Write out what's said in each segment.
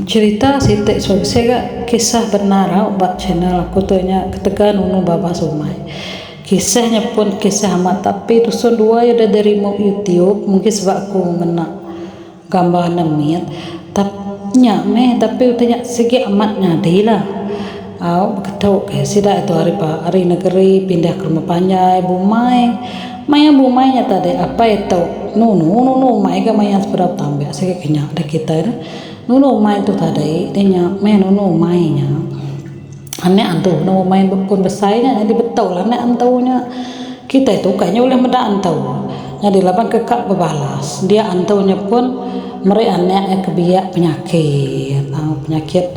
Cerita sitik saya kisah benar bak channel aku tu nya ketegan unu baba sumai. Kisahnya pun kisah amat tapi dusun dua ya udah dari YouTube mungkin sebab aku ngena gambar namit tapi utanya segi amat nyadi lah. Ketau ke sida itu hari negeri pindah ke rumah panjai bumai maya bumainya tadi apa itu nunu mai ga maya seberapa tambah segi kenyak ada kita ya nunu mai tu tadi dia mai nunu mainnya ane antu nunu main pun besarnya jadi betul lah ane antunya kita itu kayaknya boleh meda antu jadi lapan kekak berbalas dia antunya pun mereka ane kebiak penyakit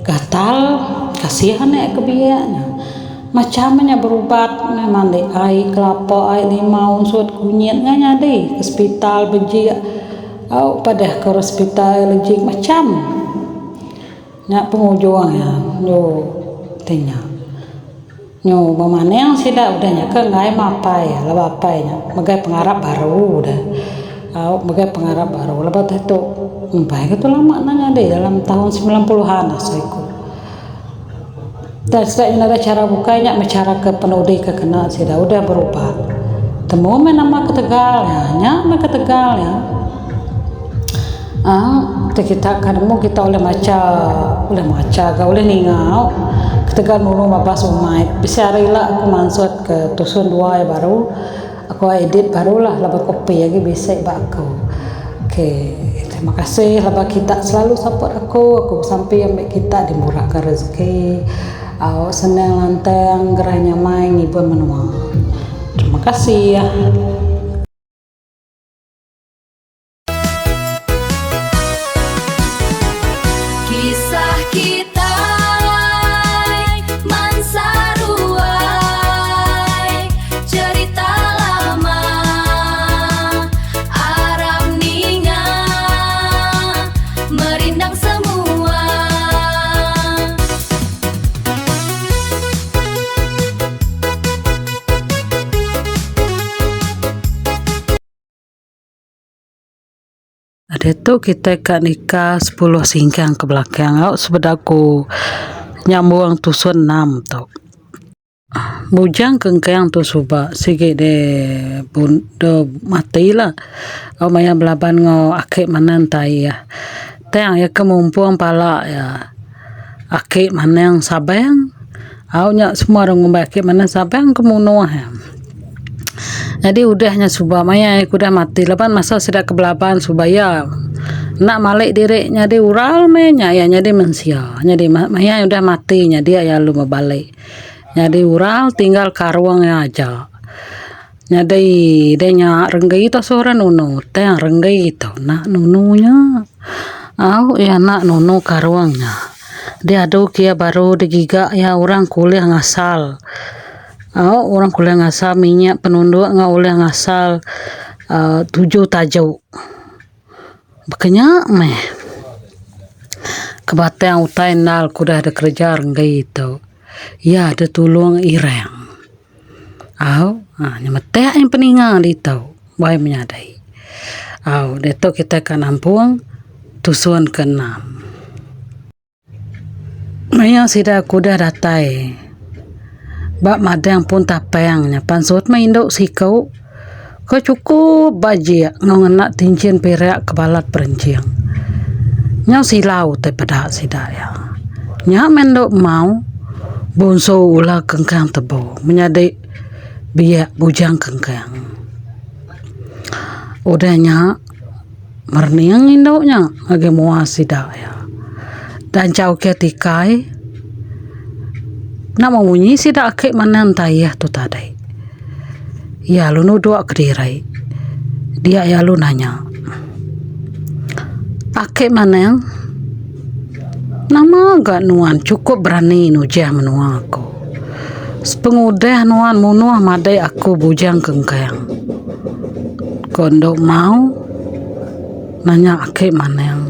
gatal kasihan kebiaknya macamnya berubat memang deh air kelapa air limau unsur kunyit nganya deh ke hospital beji pada ke hospital beji macam nyak pengujuangnya yo tanya nyo bagaimana yang sudah udahnya ke ngai mapai ya lah apainya magai pengarap baru udah magai pengarap baru lepas itu baik itu lama nanya deh dalam tahun 90-an asaiku dan setelah ada cara bukanya cara ke penudi ke kena sudah udah berubah temu nama ketegalnya kita kadang kita oleh maca gak oleh ningau ketegal nulu mabas umai bisa rela aku mansut ke tusun dua baru aku edit barulah lepas kopi lagi bisa aku terima kasih lepas kita selalu support aku sampai sampai kita dimurahkan rezeki senang lantang geranya main ibu menua terima kasih ya. Kisah kita Mansaruai cerita lama Arab Ninga merindang semua. Ada tu kita kat nikah 10 singkang ke belakang sebedaku nyambung tusun 6 tu bujang kengkang tu subak sikit de bundo mati lah maya belaban ngo akik manan tai ya tang ya kemumpung pala ya akik manang sabang nya semua orang ngombe akik manan sabang kemunuah ya. Jadi udahnya subah maya aku dah mati lepas masa sudah kebelapan subaya nak malik diriknya di ural menya ya jadi mensia jadi maya udah matinya dia ya lu balik jadi ural tinggal karuangnya aja jadi dia renggai itu seorang nunu teh renggai itu nak nununya ya nak nunu karuangnya dia aduk ya baru digiga ya orang kuliah ngasal orang kuliah ngasal minyak penunduk nggak oleh ngasal 7 tajuk makanya kebatang utai nal kuda ada kerja renggai itu ya ada tulung ireng nyemetek yang peningan itu baik menyadai itu kita kan nampung tusun ke-6 maya sudah kuda datai bak madang pun tapayangnya pansut maindok sikau kau cukup bajia ngongenak tincin perak kebalat perenciang nyau silau te pedak sidaya nyak mendok mau bonso ulah kengkang tebo menyadik biak bujang kengkang udahnya merniang indoknya lagi muas sidaya dan cau ketikai nak bunyi si dak akik manan tayah tu tadi ya lu nuduk kedirai dia ya lu nanya akik manan nama gak nuan cukup berani nujah menua aku sepengudah nuan munuah madai aku bujang kengkang kondok mau nanya akik manan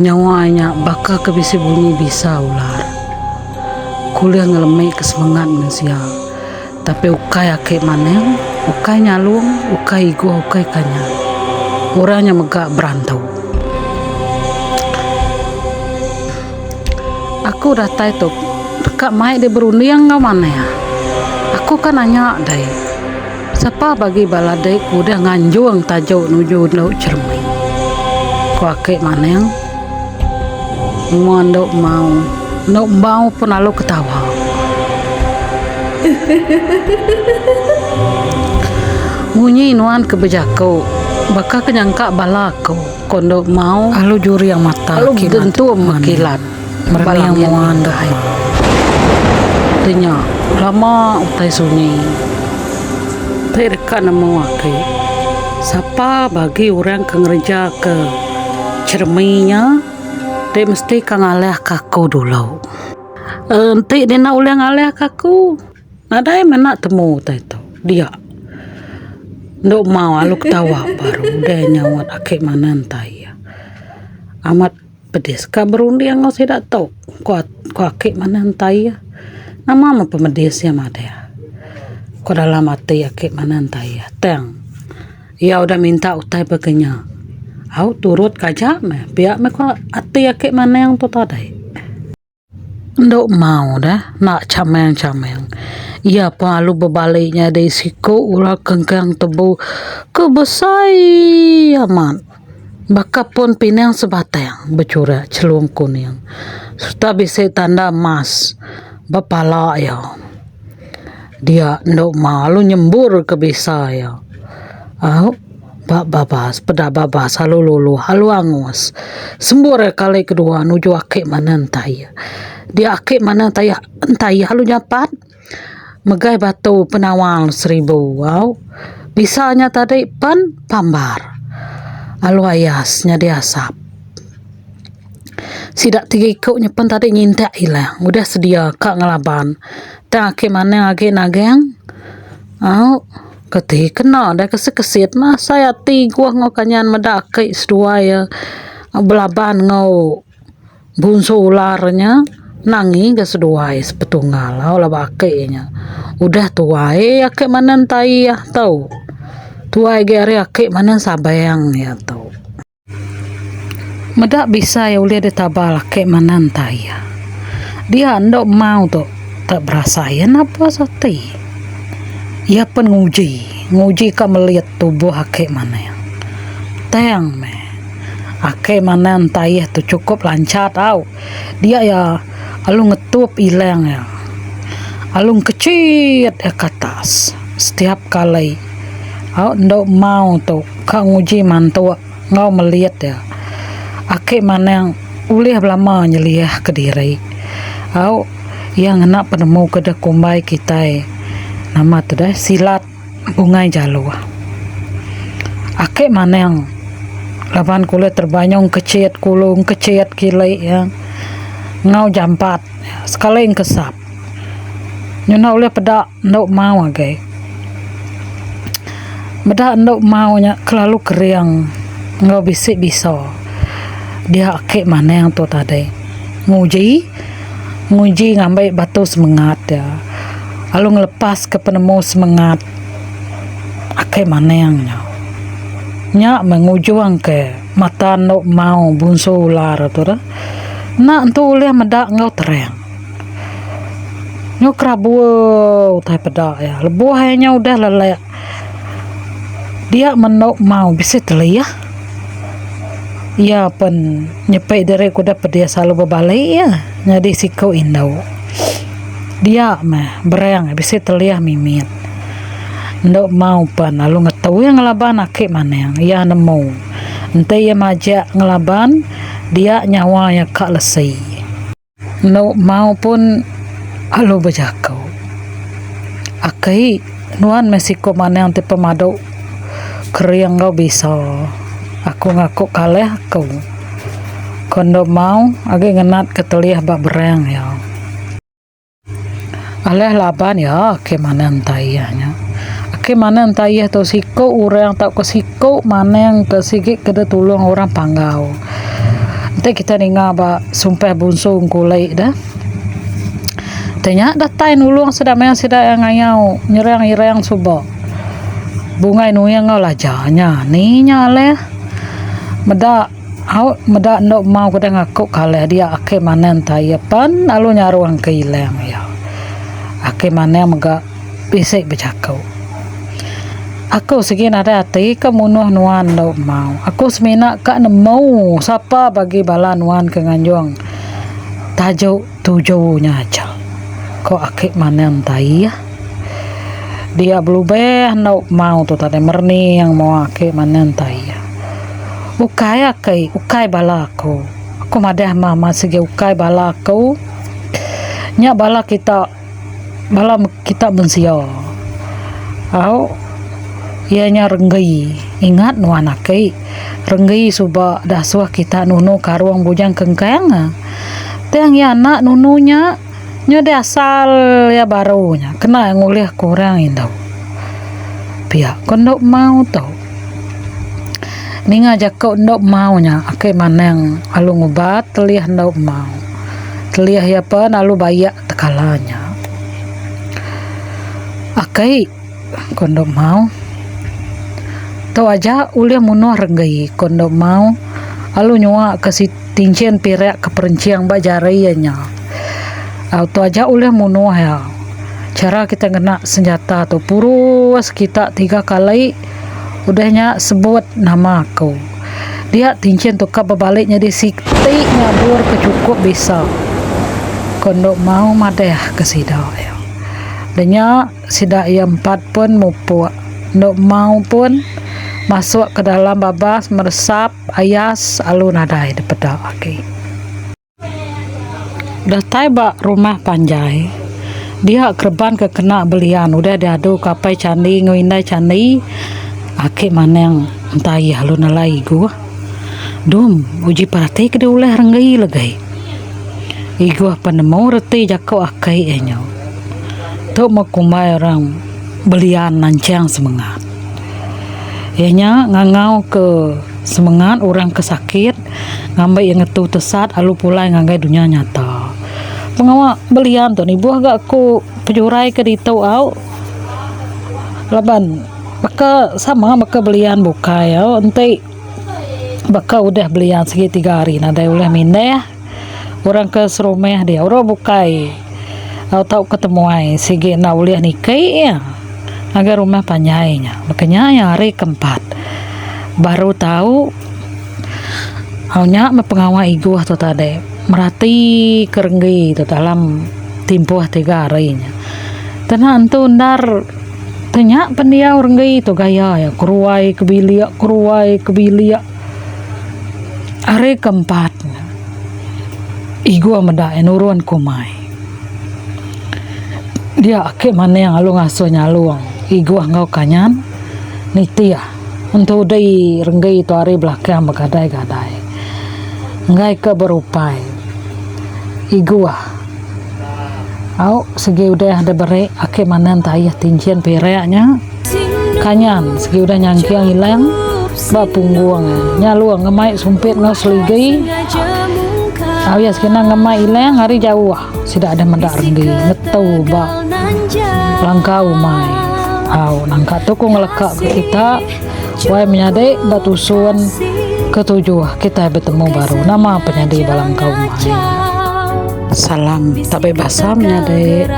nyawanya bakal kebisi bunyi bisa ular kuliah ngelemai kesemangat manusia tapi ukai akik maneng ukai nyalung ukai igu ukai kanya orangnya megak berantau Aku dah tahu tu dekat mai dia berunding kau mana ya. Aku kan nanya dai. Siapa bagi baladai ku dah nganjuang tajuk nuju Ndok Cermai. Ku akik mana yang Ndok mau pun lalu ketawa. Munyi nuan kebejako. Bakal kenyangka balako kondo mau alu juri yang mata alu tentu makilat mereka yang mau andai tanya lama utai sunyi terkan mewaki siapa bagi orang kerja ke cerminya dia mesti kang alih kaku dulu nanti dia nak ulang alih kaku ada yang nak temu itu dia Ndok mau alu ketawa baru dia nyawat akik mana entai ya. Amat pedes ka berunding ngau tidak tahu. Ku akik mana entai ya. Nama apa pedes ya made ya. Ku dalam hati akik mana entai ya. Teng. Ya udah minta utai begenya. Au turut kajak me. Biak me ku hati akik mana yang tu tadai. Ndok mau dah nak cameng-cameng. Ia pun alu berbaliknya dari siku ulah kengkang tebu kebesai amat. Baka pun pinang sebatang bercurak celum kuning. Sudah bisa tanda emas bapala ya. Dia ndok malu nyembur ke bisa ya. Babas pedak babas halu lulu halu angus. Sembur kali kedua nuju akik mana entai. Dia akik mana entai halu nyapat. Megai batu penawal 1000 wow. Bisanya tadi pan pambar. Alu ayasnya dia asap. Sidak 3 ikutnya pun tadi nyintak hilang. Udah sedia kak ngelaban. Tak ke mana age nageng. Keti kena dah kesit mah saya gua ngau kanyan medake sedua ya. Belaban ngau bunso ularnya. Nangi ke seduai sepetunggal lah bakainya udah tuai akik mana entai ya tahu tuai gari akik mana sabayang ya tahu medak bisa ya uliah ditabal akik mana entai ya dia ndok mau tu tak berasa ya napa sati ia pun nguji ka melihat tubuh akik mana yang tayang me akik mana entai ya tu cukup lancar tahu dia ya alung ngetup ilang ya alung kecil ya ke atas setiap kali ndok mau tu kau nguji mantu ngau melihat ya akik mana yang ulih lama nyeliah ke diri yang nak penemu ke kumbai kita nama tu dah silat bungai jalur akik mana yang lapan kulit terbanyong kecil kulung kecil kilai yang ngau jampat sekali yang kesap nyuna oleh pedak ndok mau agai bedak ndok maunya kelalu keriang ngau bisik bisa dia akik mana yang tu tadi nguji ngambil batu semangat ya lalu ngelepas ke penemu semangat akik mana yang nyak mengujuang ke mata ndok mau bunso ular tu dah nak tu oleh medak ngau terang nyok rabu tai pedak ya lebuh hanya udah lelek dia menok mau bisa telia ia pun nyepai dari kuda pedia selalu berbalik ya jadi sikau indau dia mah berang bisa telia mimit ndok mau pun lalu ngetahu yang ngelaban akik mana yang ia nemu entah ia majak ngelaban dia nyawanya kak lesai no mau pun alu berjakau akai nuan Meksiko mana yang tipe madu keriang kau bisa aku ngaku kalah aku kondo mau agi ngenat keteliah bak berang ya aleh laban ya ke mana entayahnya ke mana entayah tu siko orang tak ke siko mana yang ke sikit kena tolong orang panggau nanti kita dengar ba sumpah bunso kulai dah tanya datai nulung sedang yang sedang ngayau nyerang subuh bunga inu yang ngau lajanya ni nyale meda Au meda ndok mau kada ngaku kale dia ake manen taya pan alu nyaruang keileng ya. Ake manen mega bisik bercakau. Aku segin ada hati ke munuh nuan ndok mau. Aku semina kak nemu siapa bagi bala nuan ke nganjong. Tajuk tujuhnya aja. Kok ake manen taya. Dia belubeh ndok mau tu tadi merni yang mau ake manen taya. Ukai bala aku madah mama segi ukai bala aku nya bala kita mensia au ianya renggai ingat nu anakai renggai suba dasuah kita nunu karuang bujang kengkang teang ya anak nununya nya de asal ya barunya kena nguliah kurang indau pihak kondok mau tau ninga jakau ndok maunya ake maneng alu ngubat telih ndok mau telih ya pan alu bayak tekalanya akai kondok mau to aja uliah munuh renggai kondok mau alu nyua ke si tincen pirek ke perenciang bajarainya auto aja uliah munuh ya cara kita kena senjata tu purus kita 3 kali udahnya sebut nama aku dia tincin tukar berbaliknya di sikti ngabur kecukup bisa kondok mau madeh ke sidak ya danya sidak yang 4 pun mupu ndok mau pun masuk ke dalam babas meresap ayas alun nadai di pedak aki udah tiba rumah panjai dia kerban ke kena belian udah diadu kapai candi ngwindai candi ake maneng entah ya lu nalai gua dum uji parati ke ulah renggai legai igua penemu reti jakau akai enyo tu makumai orang belian nancang semangat ianya ngangau ke semangat orang kesakit ngambai yang ngetu tesat alu pulai ngangai dunia nyata pengawa belian tu ni buah gak aku pejurai ke ditau au laban baka sama baka belian buka ya ente baka udah belian segi 3 hari nada ulah mindah orang ke serumah dia orang bukai au tahu ketemu ai segi na ulah nikai ya agar rumah panjainya makanya yang hari keempat baru tahu aunya mepengawai iguah tu tadi merati kerenggi tu dalam timpuh 3 harinya tenan tu ndar tanya pendia orang gay itu gaya ya kuruai kebilia hari keempat igua meda enuruan kumai dia ake mana yang alu ngasuh nyaluang igua ngau kanyan nitia untuk dai renggai itu hari belakang begadai-gadai ngai ke berupai igua au segi udah ada bere ake manan tayah tincian pereaknya kanyan segi udah nyangkiang hilang ba pungguang nyaluang ngemai sumpit ngau seligai au ya sekena ngemai hilang hari jauh tidak ada mendak renggi ngetau ba langkau mai au nangka tuku ngelekak ke kita wai menyadek batusun ketujuh kita bertemu baru nama penyadek balangkau mai salam tak bebas menyadek